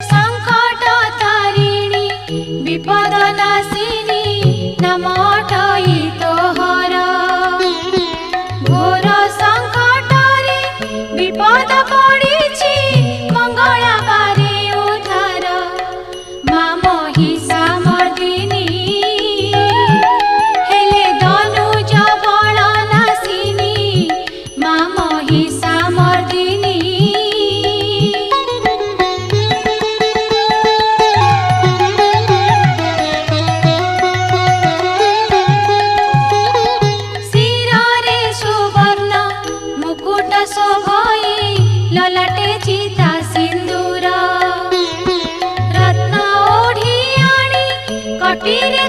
संकट तारिणी विपद नाशिनी नमटई तोहर घोर संकटरे विपद पड़िछि मंगला बारे उद्धार माँ महिषामर्दिनी हेले धनुज बल नाशिनी माँ महिषामर्दिनी शिरे सुवर्ण मुकुट शोभई ललाटे चिता सिंदूर रत्न ओढ़ी आनी कटिरे